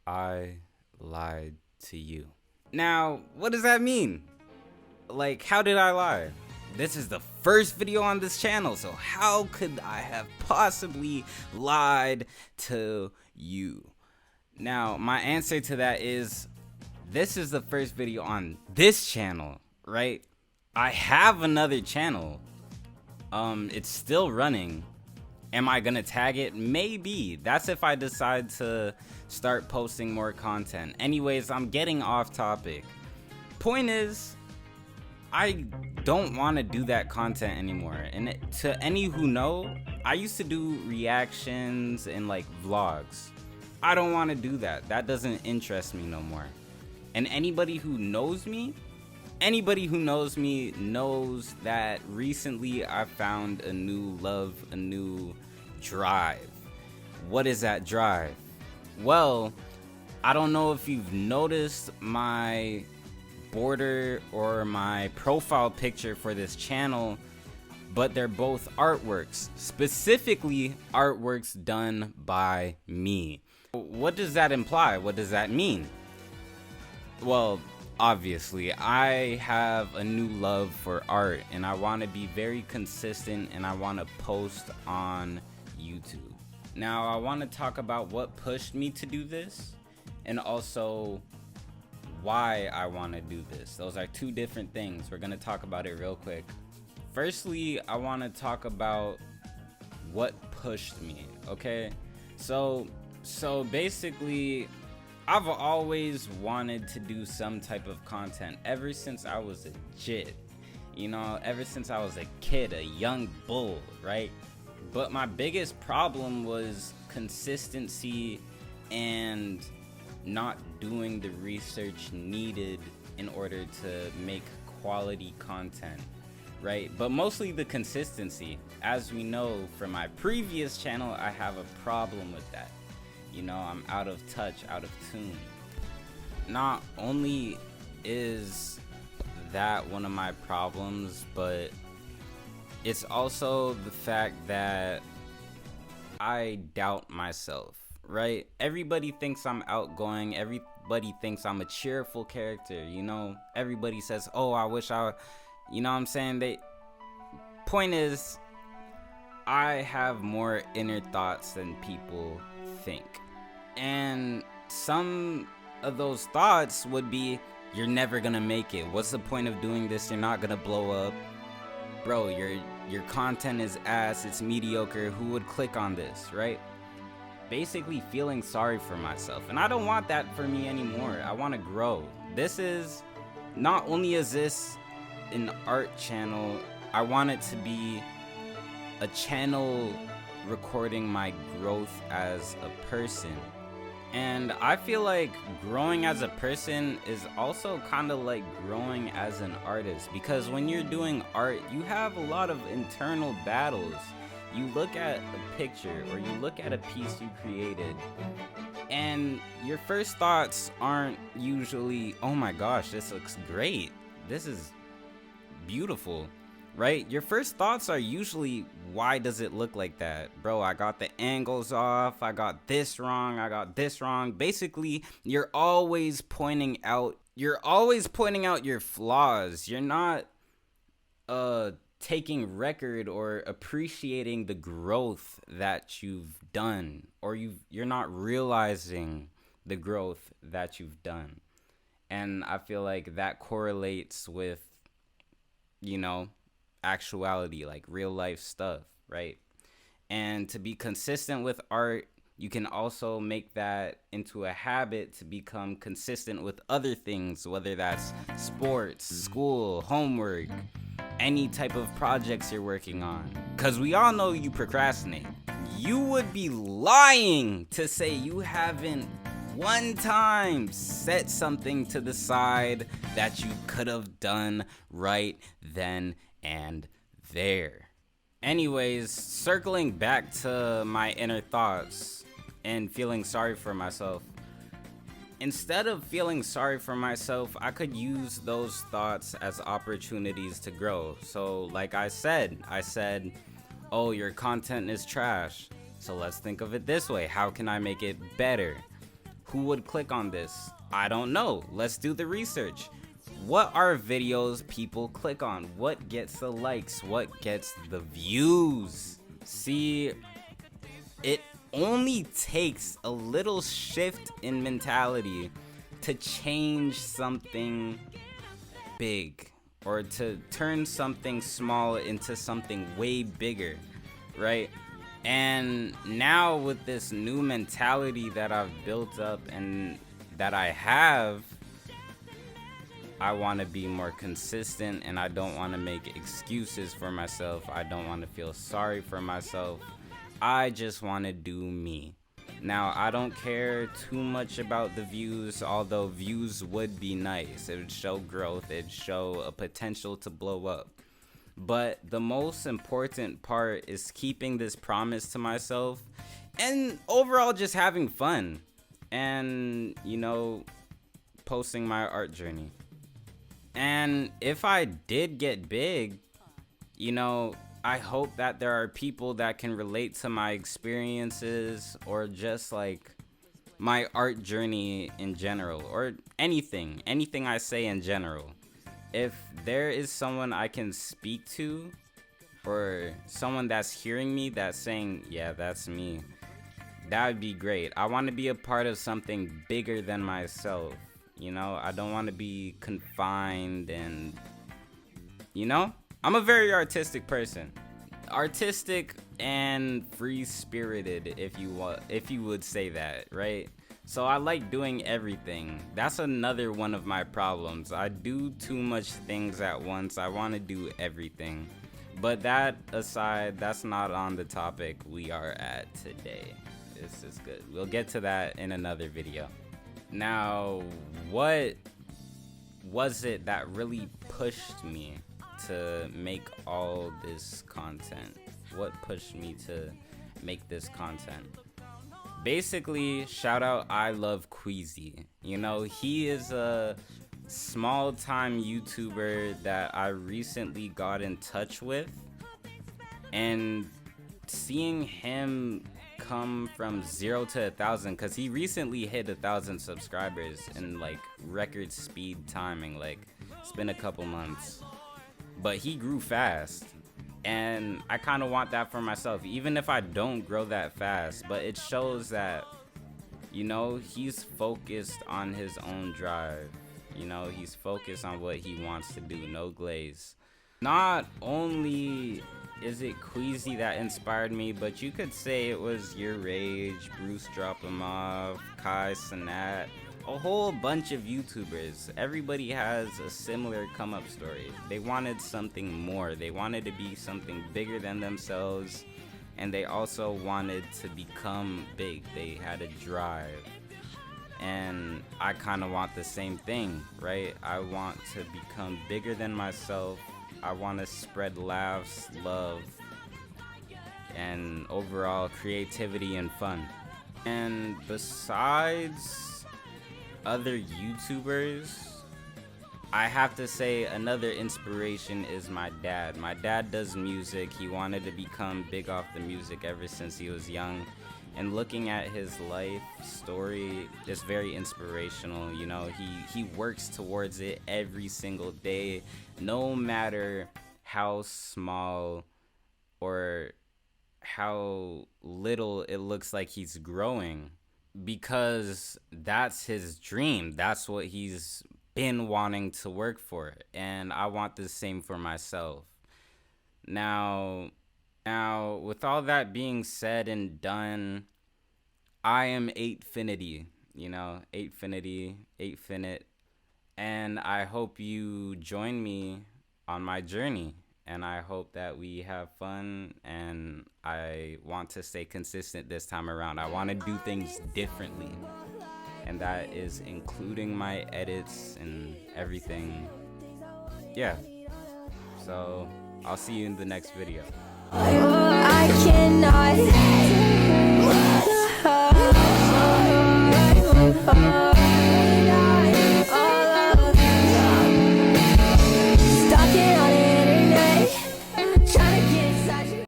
I lied to you. Now, what does that mean? Like, how did I lie? This is the first video on this channel, so how could I have possibly lied to you? Now, my answer to that is, this is the first video on this channel, right? I have another channel. It's still running. Am I gonna tag it? Maybe. That's if I decide to start posting more content. Anyways, I'm getting off topic. Point is, I don't want to do that content anymore. And to any who know, I used to do reactions and like vlogs. I don't want to do that. That doesn't interest me no more. And anybody who knows me knows that recently I found a new love, a new drive. What is that drive? Well, I don't know if you've noticed my border or my profile picture for this channel, but they're both artworks, specifically artworks done by me. What does that imply? What does that mean? Well, obviously, I have a new love for art, and I want to be very consistent, and I want to post on YouTube. Now, I want to talk about what pushed me to do this, and also why I want to do this. Those are two different things. We're going to talk about it real quick. Firstly, I want to talk about what pushed me, okay? So basically, I've always wanted to do some type of content ever since I was a jit, you know, ever since I was a kid, a young bull, right? But my biggest problem was consistency and not doing the research needed in order to make quality content, right? But mostly the consistency. As we know from my previous channel, I have a problem with that. You know, I'm out of touch, out of tune. Not only is that one of my problems, but it's also the fact that I doubt myself, right? Everybody thinks I'm outgoing. Everybody thinks I'm a cheerful character, you know? Everybody says, oh, I wish you know what I'm saying? Point is, I have more inner thoughts than people think. And some of those thoughts would be, you're never gonna make it. What's the point of doing this? You're not gonna blow up. Bro, your content is ass, it's mediocre. Who would click on this, right? Basically feeling sorry for myself. And I don't want that for me anymore. I want to grow. This is, not only is this an art channel, I want it to be a channel recording my growth as a person. And I feel like growing as a person is also kind of like growing as an artist, because when you're doing art, you have a lot of internal battles. You look at a picture or you look at a piece you created, and your first thoughts aren't usually, oh my gosh, this looks great, this is beautiful, right? Your first thoughts are usually, why does it look like that? Bro, I got the angles off, I got this wrong, I got this wrong. Basically, you're always pointing out your flaws. You're not taking record or appreciating the growth that you've done, or you're not realizing the growth that you've done. And I feel like that correlates with, you know, actuality, like real life stuff, right? And to be consistent with art, you can also make that into a habit to become consistent with other things, whether that's sports, school, homework, any type of projects you're working on. Because we all know you procrastinate. You would be lying to say you haven't one time set something to the side that you could have done right then and there. Anyways, circling back to my inner thoughts and feeling sorry for myself. Instead of feeling sorry for myself, I could use those thoughts as opportunities to grow. So like I said, oh, your content is trash. So let's think of it this way. How can I make it better? Who would click on this? I don't know. Let's do the research. What are videos people click on? What gets the likes? What gets the views? See, it only takes a little shift in mentality to change something big, or to turn something small into something way bigger, right? And now with this new mentality that I've built up and that I have, I want to be more consistent, and I don't want to make excuses for myself. I don't want to feel sorry for myself. I just want to do me. Now, I don't care too much about the views, although views would be nice. It would show growth. It'd show a potential to blow up. But the most important part is keeping this promise to myself and overall just having fun and, you know, posting my art journey. And if I did get big, you know, I hope that there are people that can relate to my experiences, or just like my art journey in general, or anything I say in general. If there is someone I can speak to, or someone that's hearing me that's saying, yeah, that's me, that would be great. I want to be a part of something bigger than myself. You know, I don't want to be confined, and, you know, I'm a very artistic person. Artistic and free-spirited, if you would say that, right? So I like doing everything. That's another one of my problems. I do too much things at once. I want to do everything. But that aside, that's not on the topic we are at today. This is good. We'll get to that in another video. Now, what was it that really pushed me to make all this content? What pushed me to make this content? Basically, shout out I Love Queasy. You know, he is a small-time YouTuber that I recently got in touch with, and seeing him come from 0 to 1,000, because he recently hit 1,000 subscribers in like record speed timing. Like, it's been a couple months, but he grew fast, and I kind of want that for myself, even if I don't grow that fast. But it shows that, you know, he's focused on his own drive. You know, he's focused on what he wants to do, no glaze. Not only is it Queasy that inspired me, but you could say it was Your Rage, Bruce Drop 'Em Off, Kai Cenat, a whole bunch of YouTubers. Everybody has a similar come-up story. They wanted something more. They wanted to be something bigger than themselves, and they also wanted to become big. They had a drive. And I kind of want the same thing, right? I want to become bigger than myself. I want to spread laughs, love, and overall creativity and fun. And besides other YouTubers, I have to say another inspiration is my dad. My dad does music. He wanted to become big off the music ever since he was young. And looking at his life story is very inspirational. You know, he works towards it every single day, no matter how small or how little it looks like he's growing, because that's his dream. That's what he's been wanting to work for, and I want the same for myself. Now, with all that being said and done, I am 8finity, you know, 8finity, 8finite, and I hope you join me on my journey, and I hope that we have fun, and I want to stay consistent this time around. I want to do things differently, and that is including my edits and everything. Yeah, so I'll see you in the next video.